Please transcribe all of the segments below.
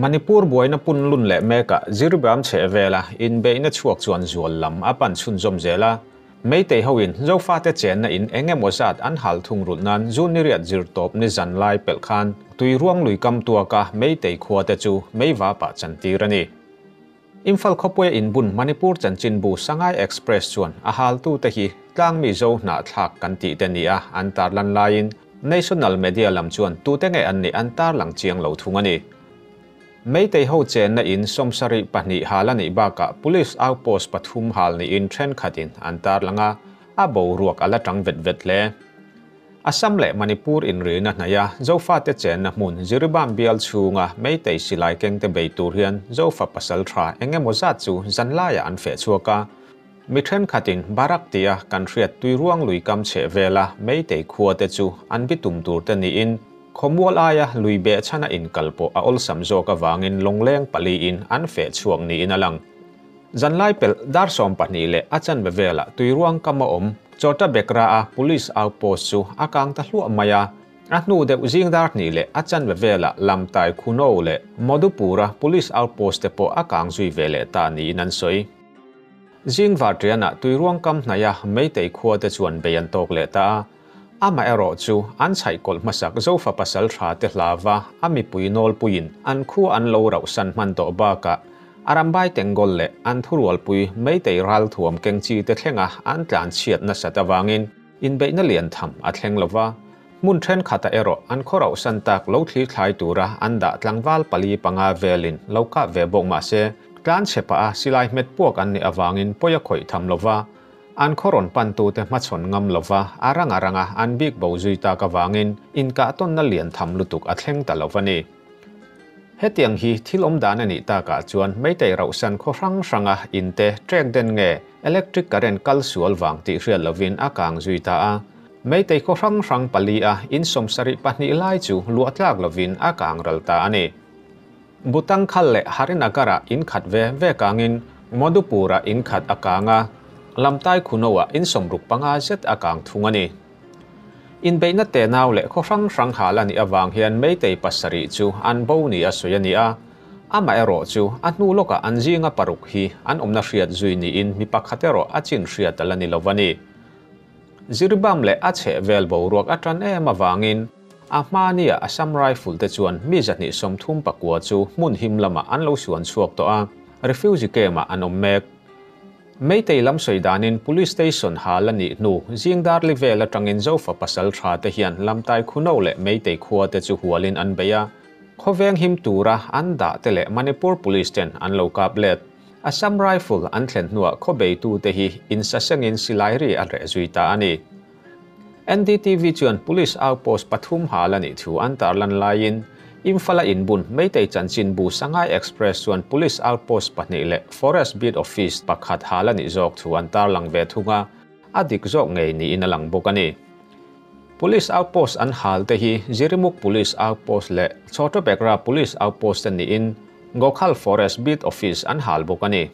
Manipur buai na pun lun le meka Jiribam che vela in be na chuak chuan zual lam apan chun zom zela Meiteiho in Zofa te chen na in engem wazat an hal thung rut nan zuniriat zir top ni zan lai pel khan tui ruang lui kam tua ka Meitei khua te chu meiwa pa chan tirani Imphal khopwe in bun Manipur chan chin bu Sangai Express chuan a hal tu te hi tlang mi zo na thak kan ti te ni a antar lan lain national media lam chuan tu te nge an ni antar lang chiang lo thungani Meiteiho chen na in somsari pahni halani baka police outpost pathum hal ni in thren khatin antar langa abo ruak ala tang vet le Assam le Manipur in rina naya Zofa te chen na mun Jiribam bial chunga Meitei silai keng te beitur hian Zofa Pasalthaten engem ozat chu zanlaya an fe chuaka mi thren khatin barak tia kan riat tui ruang lui kam che vela Meitei khua te chu an bitum tur te ni in Khomwal aya lui be chana in kalpo a ol samzo ka wangin longleng pali in an fe chuang ni in alang zanlai pel dar som pahni le achan bevela tui ruang kama om chota bekra a police outpost chu akang ta hlu maya ahnu de uzing dar ni le achan bevela lamtai khuno le modupura police outpost te po akang zui vele ta ni nan soi jing vatriana tui ruang kam naya Meitei khua te chuan beyan tok le ta Hmiah chu an chai kol masak Zofa Pasalthaten te hlawa ami puinol puin an khu an lo rau san man to baka arambai tengol le an thurual pui Meitei ral thuam kengchi te thlenga an tlan chiat na satawangin in be na lian tham a thleng lova mun thren khata ero an khorau san tak lo thli thlai tura an da tlangwal pali panga velin loka ve bong ma se tlan chepa a silai met puak an ni awangin poya khoi tham lova an khoron pantu te machon ngam lova aranga an big bo zui ta ka wangin in ka ton na lian tham lutuk a thleng ta lovani hetiang hi thilom dan ani ta ka chuan Meitei rau san kho ranga in te trek den nge electric current kal sual wang ti hrial lovin akang zui ta a Meitei kho rang pali a in somsari pahni lai chu luatlak lovin akang ralta ani butang khal le harinagara in khat ve kangin modupura in khat akanga lamtai khunowa in somruk panga zet akang thungani in beina te naw le kho rang halani awang hian Meitei pasari chu an bo ni a soyani a Hmiah chu anu loka anjinga paruk hi an omna hriat zui ni in mi pakhatero achin hriat alani lovani Jiribam le ache vel bo ruak atran em awangin Hmiah Assam rifle te chuan mi zani somthum pakwa chu mun him lama an lo suan chuak to a refugee kema an ommek Meitei lam soidanin police station halani nu jingdar livela tangin Zofa Pasalthaten te hian lamtai khuno le Meitei khua te chu hualin an beya khoveng him tura an da te le Manipur police ten an lo kap let Assam rifle an thlen nuwa khobei tu te hi in sasangin silai ri a re zui ta ani NDTV chuan police outpost pathum halani thu an tarlan lain Imfala in bun Meitei chanchin bu Sangai Express chuan police outpost pahni le forest beat office pakhat halani jok thu antar lang ve thunga adik jok ngei ni in alang bokani police outpost an hal te hi Jirimuk police outpost le Choto Bekra police outpost ni in Gokhal forest beat office an hal bokani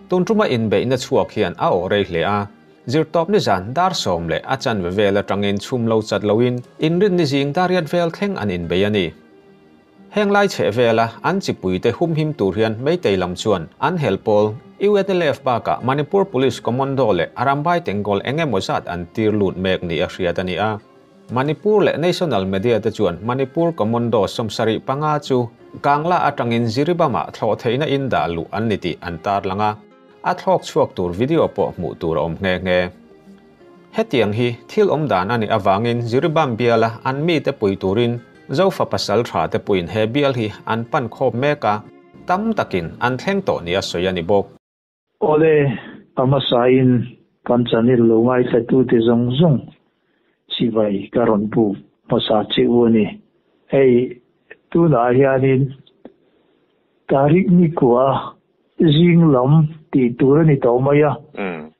tuntruma in be in chuak hian a ore hle a zirtop ni zan dar som le achan ve la tangin chum lo chat loin in rin ni jing dariat vel thleng an in be ani henglai che vela an chipui te hum him tur hian Meitei lam chuan an helpol UNLF baka Manipur police commando le arambai tengol engem ozat an tir lut mek ni a hriat ani a Manipur le national media te chuan Manipur commando somsari panga chu kangla atangin Jiribam-ah thlo theina in da lu an niti antar langa a thlok chuak tur video po mu tur om nge hetiang hi thil om dan ani awangin Jiribam biala an mi te pui turin Zofa Pasalthaten te puin he bial hi an pan khop meka tam takin an thleng to ni a soyani bok ole amasain kanchanil lungai sa tu te zong sivai karon pu pasa che woni ei tu na hianin tarik ni kwa jinglam ti turani to maya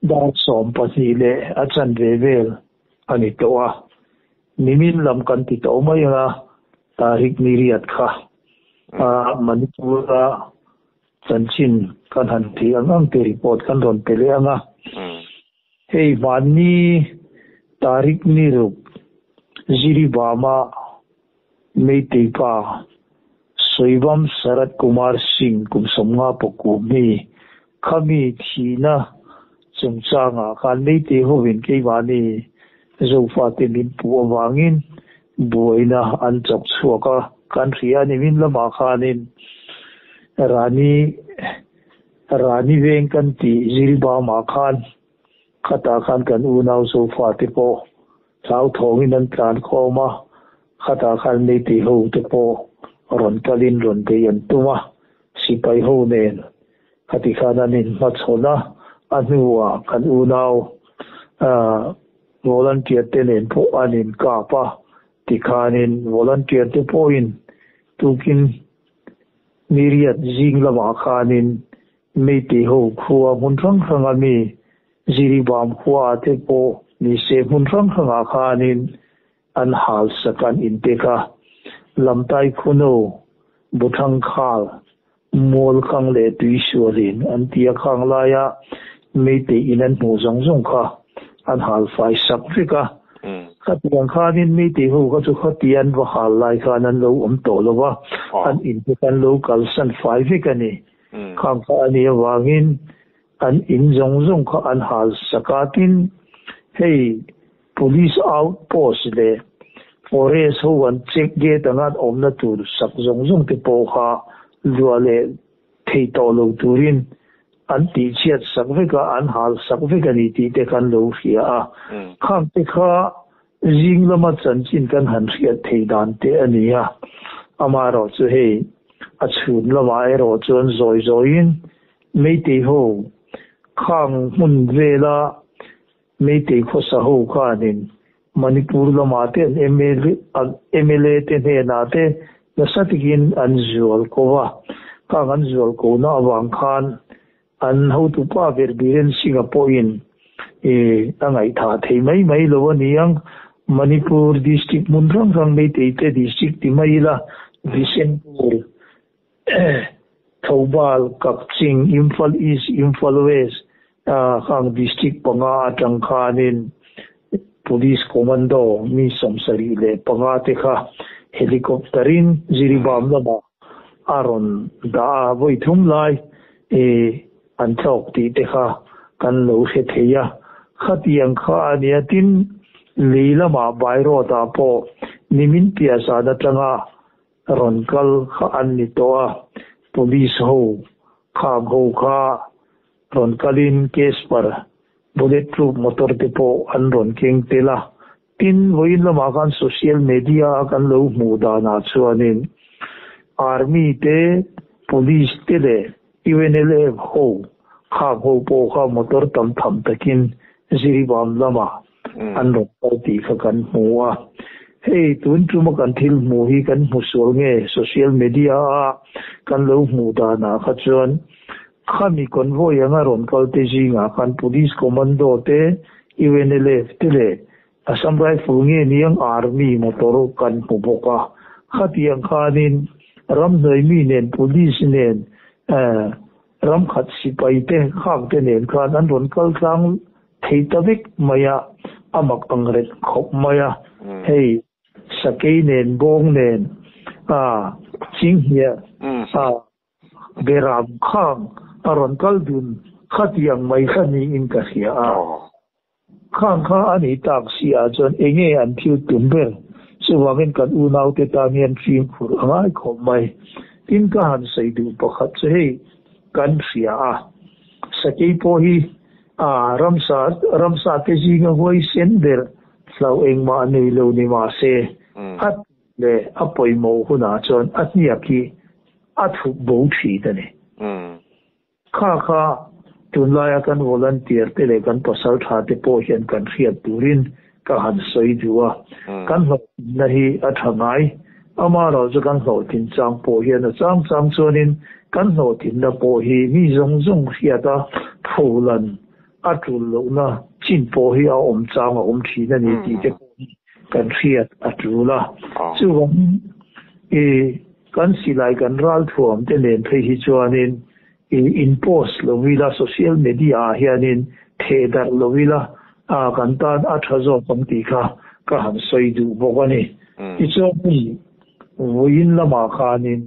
da som pasile achan vevel ani to a nimin lam kan ti to maya tarik niriat kha Manipura chanchin kan han thi ang te report kan ron tele anga hei mani tarik ni ru Jiribam-ah Meitei pa Soibam Sarat Kumar Singh kum somnga pokumi kami thina chungchanga kan Meiteiho win ke wani Zofa tenin pu awangin boina an chok chuaka kan ria ni min lama khanin rani veng kan ti Jiribam-ah khan khata khan kan unau Zofa te po thau thongin an tlan khoma khata khan Meiteiho te po ron kalin ron te yan tuma sipai ho nen khati khananin machona anuwa kan unau volunteer tenen po anin kapa tikhanin volunteer te poin tukin miriat jing lama khanin Meiteiho khuwa munrang khangami Jiribam khuwa te po ni se munrang khanga khanin an hal sakan inteka lamtai khuno buthang khal mol khang le tui sualin an tia khang laya Meitei inan mu zong kha an hal fai sak rika khatiang khanin Meiteiho ka chu khatian wa hal lai khan an lo to lowa an in kan local san fai vikani khang kha ani wangin an in zong kha an hal sakatin hey police outpost le forest ho an check gate angat omna tur sak zong te po kha luale thei to lo turin an ti chiat sak veka an hal sak veka ni ti te kan lo hria a khang te kha jing lama chanchin kan han hria thei dan te ania amaro chu he a chhun lama ero chon zoin Meiteiho khang mun vela Meitei khosa ho khanin Manipur lama te MLA te ne na te nasatikin anzual kowa kang anzual ko na awang khan an ho tu pa verbiren Singapore in angai tha thei mai lo niang Manipur district munrang rang Meitei te district timaila Bishenpur Thoubal Kakching Imphal East Imphal West kang district panga atang khanin police commando mi somsari le panga te kha helicopterin Jiribam lama aron da voi thum lai an thok ti te kha kan lo he theya khatiang kha ania tin leilama bairo da po nimin pia sa da tanga ronkal kha an ni toa police ho kha ronkalin case par bulletproof motor te po an ron keng tela tin voin lama kan social media kan lo muda na chuanin army te police te le UNLF ho kha ho po kha motor tam tham takin Jiribam lama an ron ti kha kan muwa hey tun tuma kan thil mu hi kan musul nge social media kan lo muda na kha chuan khami convoy anga ron kalte jinga kan police commando te UNLF te le Assam Rifle nge niang army motor kan puboka khatiang khanin ram noi mi nen police nen ram khat sipai te khang te nen khan an ron kal sang theitavik maya amak angret khop maya hey sakei nen bong nen Hmiah beram khang aron kaldun khatiang mai khani in ka hia khang kha ani tak sia chon enge an thiu tumber suwangin kan unau te tamian film khur angai khom mai tin ka han sei du pakhat che kan hria sakei po hi ramsa te jinga hoi sender flau engma nei lo ni ma se at le apoi mo huna chon atnia ki athu bo thi dane kha tunlaya kan volunteer te le kan Pasalthaten po hian kan hriat turin ka han soi duwa kan ho nahi athangai amaro chu kan ho tin chang po hian chang chuanin kan ho tin na po hi mi zong hriata Pholeng atul lo na chin po hi a om chang a om thi na ni ti te kan hriat atula chuwang kan silai kan ral thuam te len thei hi chuanin in post lovila social media hianin thedar lovila kantan athazo pangti kha ka han soi du bogani ichoni voin lama khanin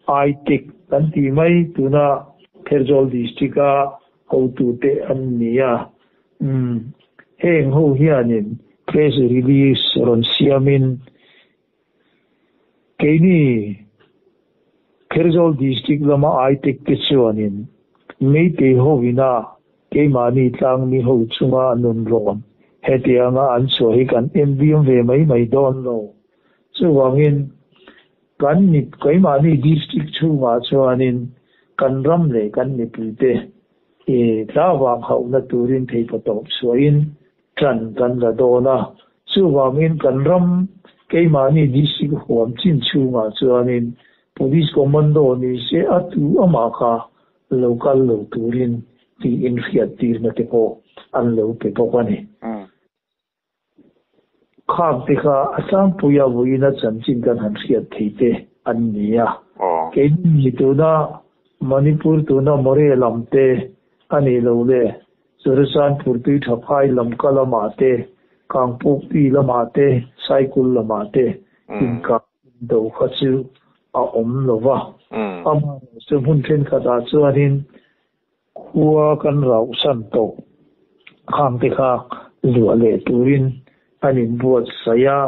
ai tik kan ti mai tuna Kherjol district a ho tu te an nia heng ho hianin press release ron siamin keini Kherjol district lama ai tik te chuanin Meiteiho wina keimani tlang mi ho chunga anun ron hetianga an so hi kan MVM ve mai don lo chuwangin kan ni keimani district chunga chuanin kan ram le kan ni pulte tawang hau na turin thei patop suain tran kan la dona chuwangin kan ram keimani district huam chin chunga chuanin police commando ni se atu amaka local lo turin ti infiat tir na te po an lo pe po kwani khak te kha asam puya buina chamchin kan han fiat theite an nia ke ni tu na Manipur tu na more lamte ani lo le Surasan purti thapai lamka lamate kangpuk ti lamate cycle lamate inka do khachu a lova ama se hun chen khata chuanin khuwa kan rau san to khang te kha lua le turin anin buat saya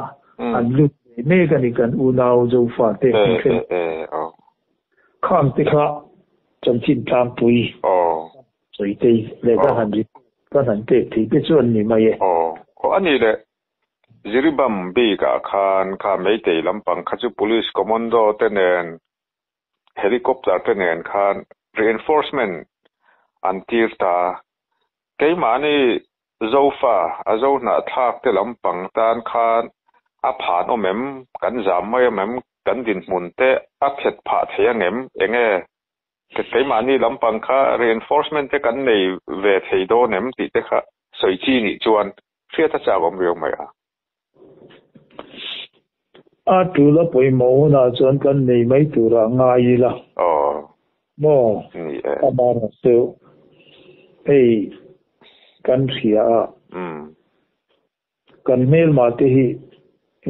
an lu ne kan unau Zofa te khang te kha chamchin tang pui soi te le kan han te thi te chuan ni mai ko ani le Jiribam bi ka khan kha Meitei lampang khachu police commando tenen helicopter tenen khan reinforcement antir ta keimani Zofa azona thak te lampang tan khan a phan omem kan jam mai mem kan din mun te a phet pha theyangem enge keimani lampang kha reinforcement te kan nei ve theido nem ti te kha soichi ni chuan thia ta cha bom riong mai a tu la poi mo na chuan kan nei mai tura ngai la mo amara se ei kan thia kan mel ma te hi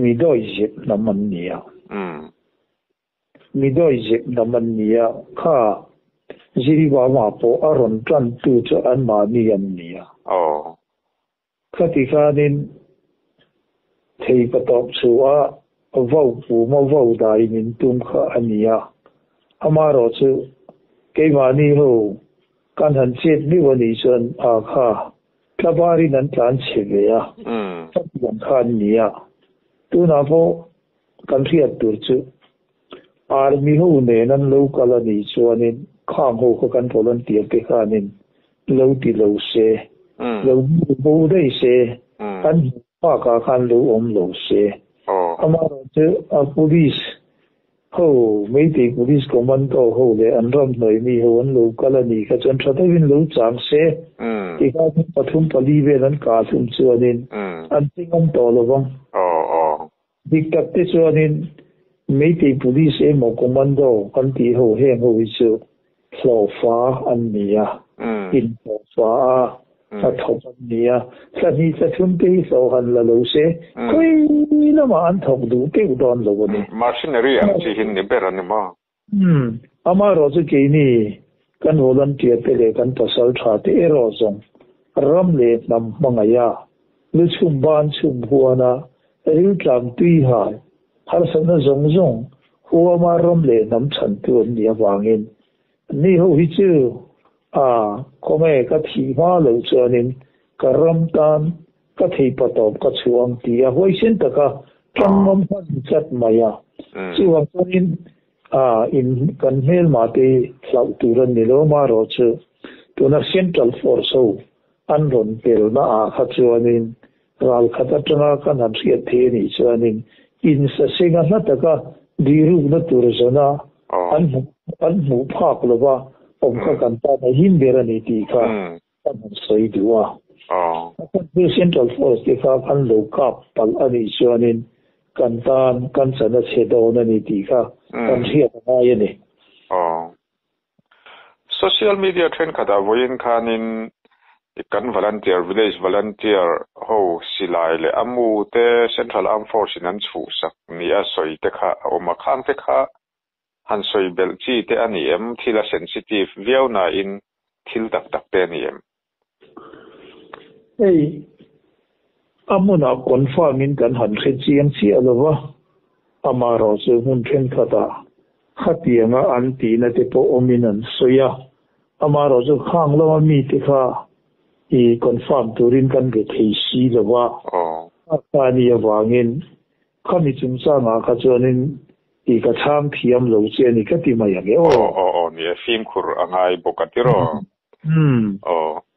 mi doi jep naman nia mi doi jep naman nia kha Jiribam-ah po aron tran tu cho an ma ni an nia khati khanin thei patop chuwa vau pu mo vau dai min tum kha ania amaro chu keimani ho kan han chet ni wani chuan a kha tlabari nan tlan cheve ya yan khan nia tu na po kan riat tur chu army ho ne nan local ani chuanin khang ho ko kan volunteer te khanin lo ti lo se lo bu dei se kan pa ka khan lo lo se amaro chu a police ho Meitei police commando ho le an ram noi mi ho an local ani ka chan thadawin lo chang se ti ka pathum pali ve nan ka thum chuanin an tingam to lovang diktat te chuanin Meitei police e mo commando kan ti ho heng ho chu Zofa an nia in Zofa sa thop an nia sa ni sa thum te so han la lo se koi na ma an thok du ke don lo ni machinery am chi hin ni beran ma ama ro chu ke ni kan volunteer te le kan Pasalthaten e ro zong ram le nam mangaya lu chum ban chum huana ril tlam tui ha har sana zong zong huwa ma ram le nam chan tu ni awangin ni ho hi chu kome ka thi ma lo chuanin ka ram tan ka thei patop ka chuang ti a hoi sen taka tangmam han chat maya chuang chuanin in kan hel ma te hlau turan ni lo ma ro chu tuna central force ho an ron pel na a kha chuanin ral khata tanga kan han riat the ni chuanin in sa senga na taka diru na tur zona an mu phak lova om kha kan ta na him berani ti kha kan soi duwa the central force te kha kan lo kap pal ani chuanin kan tan kan sana chedo na ni ti kha kan riat na ye ni social media trend khada voin khanin kan volunteer village volunteer ho silai le amu te central armed force in an chu sak ni a soi te kha o ma khang te kha han soi bel chi te ani em thila sensitive viau na in thil tak tak te ni em ei amuna confirm in kan han khe chiang chi alawa amaro se hun then khata khatianga anti na te po ominan soya amaro zo khang lo mi te kha i confirm turin kan ge thei si lawa pani awangin khami chungsa nga kha chuanin i ka tham thiam lo che ni ka ti mai age ni film khur angai bokatiro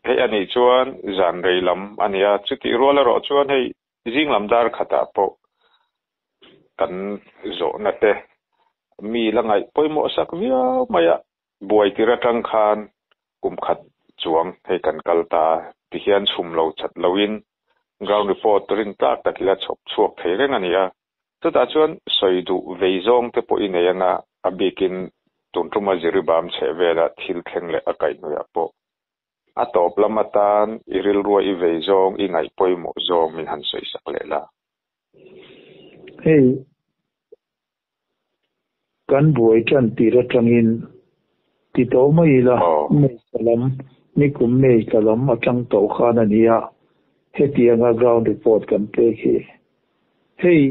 hei ani chuan zan reilam ania chuti rola ro chuan hei jinglam dar khata po kan zo na te mi langai poimo sak via maya buai tira tang khan kum khat chuang hei kan kalta ti hian chhum lo chat loin ground report rin tak takila chop chuak thei reng ania chuta chuan soidu veizong te po ineyanga abikin tuntruma Jiribam chevela thil thengle akai noya po atop lamatan iril ruwa I veizong I ngai poimo zong min han soi saklela hei kan buai chan tira tangin ti to mai la mai salam ni kum mai kalam atang to khana nia hetianga ground report kan pe khi hei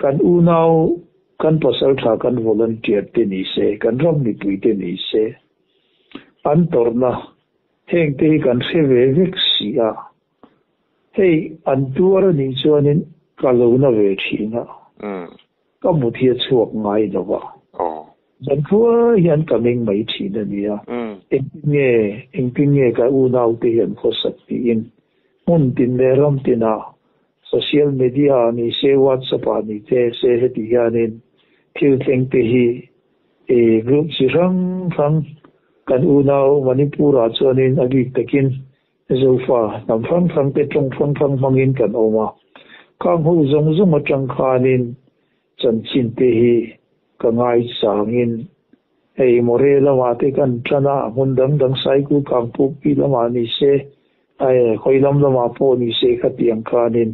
kan unau kan pasaltha kan volunteer te ni se kan ram ni pui te ni se antorna heng te kan seve vexia hei antuara ni chuanin kalona ve thina ka muthia chuak ngai lawa dan khua hian kaming mai thina nia engpinge ka unau te hian khosak ti in mun tin le ram tina social media ni se WhatsApp ni te se heti hianin thil theng te hi group sirang phang kan unau manipura chuanin agi takin Zofa nam phang te trong phang mangin kan oma kang hu zong atang khanin chan chin te hi kangai sangin ei morela wa te kan chana hundang dang sai ku kang pu pi lama ni se ai khoilam lama po ni se khatiang khanin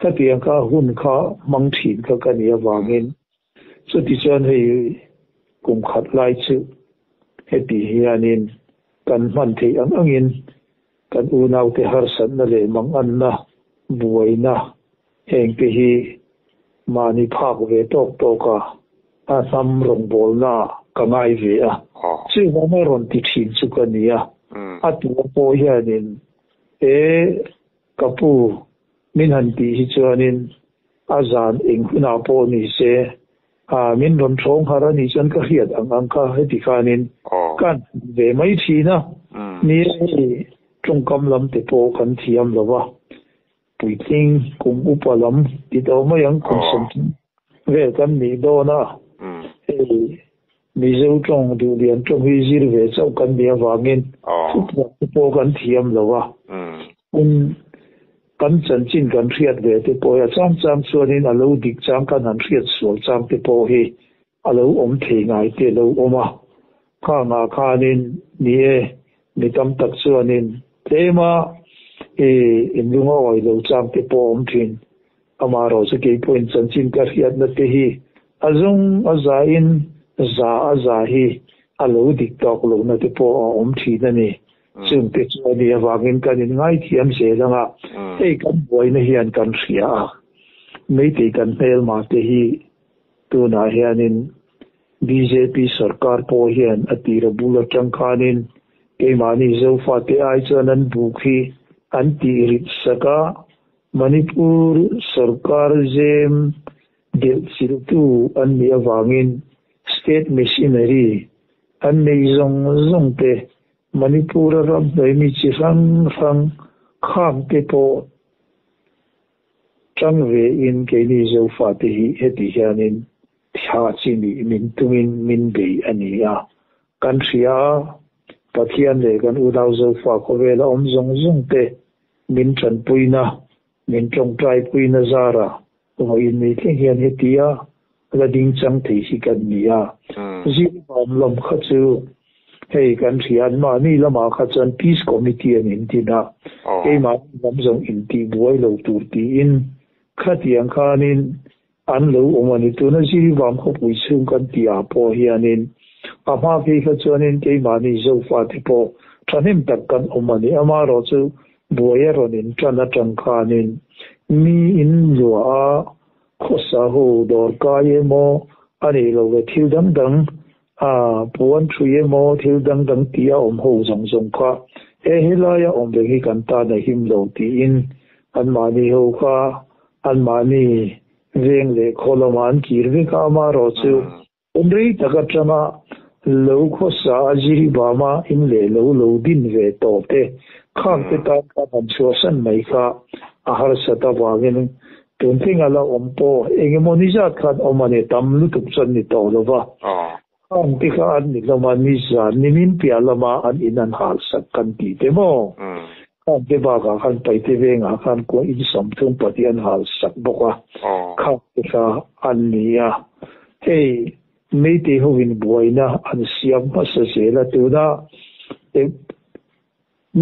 khatiang kha hun kha mang thin kha kania wangin so ti chan hei kum khat lai chu heti hianin kan man thei angin kan unau te har san na le mang an na buaina heng te hi mani phak ve tok ka a sam rong bol na kangai ve a chi ma ron ti thin chu kania a tu po hianin kapu min han ti hi chuanin azan eng huna po ni se min ron thong hara ni chan ka hiat ang ka heti khanin kan ve mai thina ni trong kam lam te po kan thiam lawa puiting kum upalam ti to ma yang consent ve kan ni do na mi zo trong du lian trong hi zir ve chau kan dia wangin tu po kan thiam lawa kan chan chin kan riat ve te po ya cham chuanin alo dik chang kan han riat sual chang te po hi alo om thei ngai te lo oma kha nga khanin ni tam tak chuanin tema in lunga oi lo chang te po om thin amaro se ke point chan chin ka riat na te hi azung azain za hi alo dik tok lo na te po om thin na ni chung te chuani awangin kan in ngai thiam se langa ei kan boi na hian kan ria mei te kan hel ma te hi tu na hianin BJP sarkar po hian atira bula changkhanin ke mani Zofa te ai chanan bukhi anti rit saka Manipur sarkar jem del siltu an mi awangin state machinery an nei zong te Manipur ram dai mi chi sang kham te po chang ve in ke ni Zofa te hi heti hianin tha chini min tungin min be ania kan ria pathian le kan udau Zofa ko vela om zong te min chan puina min trong trai puina zara ko in mi ke hian hetia la ding chang thei hi kan nia Jiribam lam kha chu hei kan rian ma ni lama kha chan peace committee an in tina ke ma lam zong in ti buai lo tur ti in khatiang khanin an lo omani tu na Jiribam kho pui chung kan tia po hianin ama vi kha chuanin ke mani Zofa te po thanim tak kan omani ama ro chu boya ronin tana tangkhanin mi in lua khosa ho dor ka ye mo ani lo ve thil dang dang puan thuye mo thil dang dang tia ho zong kha helaya ve hi kan ta na him lo ti in an mani ho kha an mani veng le kholoman kirve ka ma ro chu umrei takatama lo khosa Jiribam-ah in le lo din ve to te kham te ta ka ban chosan mai kha ahar sata wagin tunting ala ompo engemoniza khat omane tamlu tup chan ni to lova kham ti kha an ni lama ni za nimin pialama an inan hal sak kan ti te mo kham te ba ka khan pai te ve nga khan ko in som thum pati an hal sak boka kham ti kha an ni ya hey Meiteiho in boina an siam pasa sela tuna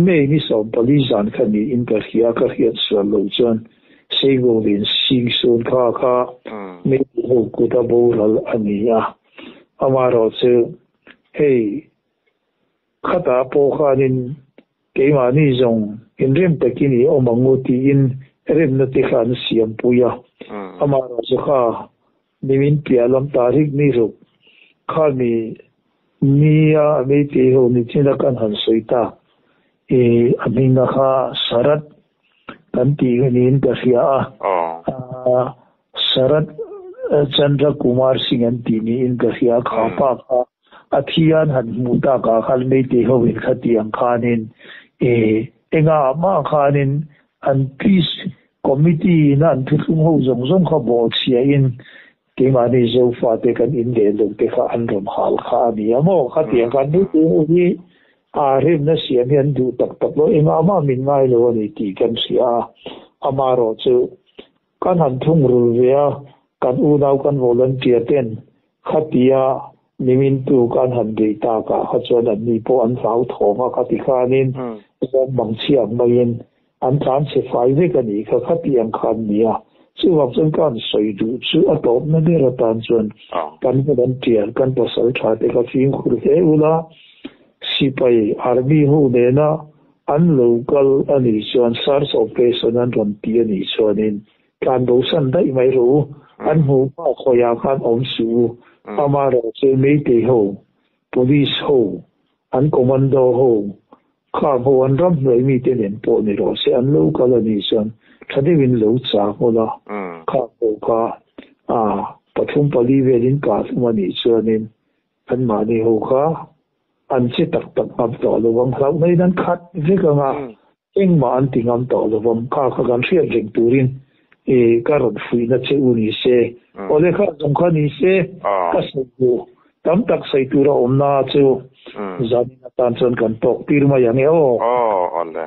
mei ni som palizan kani in ka hiat swalo chan sego lin sing sun kha Meiteiho kuta bolal ania amaro che hey khata po khanin keimani zong in rem takini omanguti in rem na te khan siam puya amaro che kha nimin pialam tarik ni ro khami Hmiah Meiteiho ni china kan han soita aminga kha sarat kan ti nin ka sia sarat Chandra Kumar Singh an ti ni in ka sia kha pa kha athian han muta ka khal Meiteiho in khati ang khanin enga ma khanin an peace committee nan thum ho zong kha bo sia in ke mani Zofa te kan in de lo te kha an rom hal kha ni amo kha tiang kan ni ni rem na siam hian du tak lo enga ma min ngai lo ni ti kan sia amaro chu kan han thung ru vea kan u nau kan volunteer ten khatia nimin tu kan han de ta ka kha chuan an ni po an thau thoma kha ti khanin bang chiang main an chan se fai ve kan ni kha khatiang khan nia chu wak chen kan soi du chu atop na de ra tan chuan kan volunteer kan Pasalthaten ka fing khur he ula sipai army ho de na an local ani chuan SARS operation an ron ti ani chuanin kan do san dai mai ro an hu pa khoya khan om su amaro che Meiteiho police ho an commando ho kha ho an ram noi mi te nen po ni ro se an local ani chuan thadewin lo cha hola kha ho kha pathum pali velin ka mani chuanin an mani ho kha an che tak ab to lo wang hlau nei dan khat ve ka nga engma an tingam to lo wam kha kan rian reng turin karon fui na che uni se ole kha jong kha ni se ka su tam tak sai tu ra omna chu zani na tan chon kan tok tir ma yang ole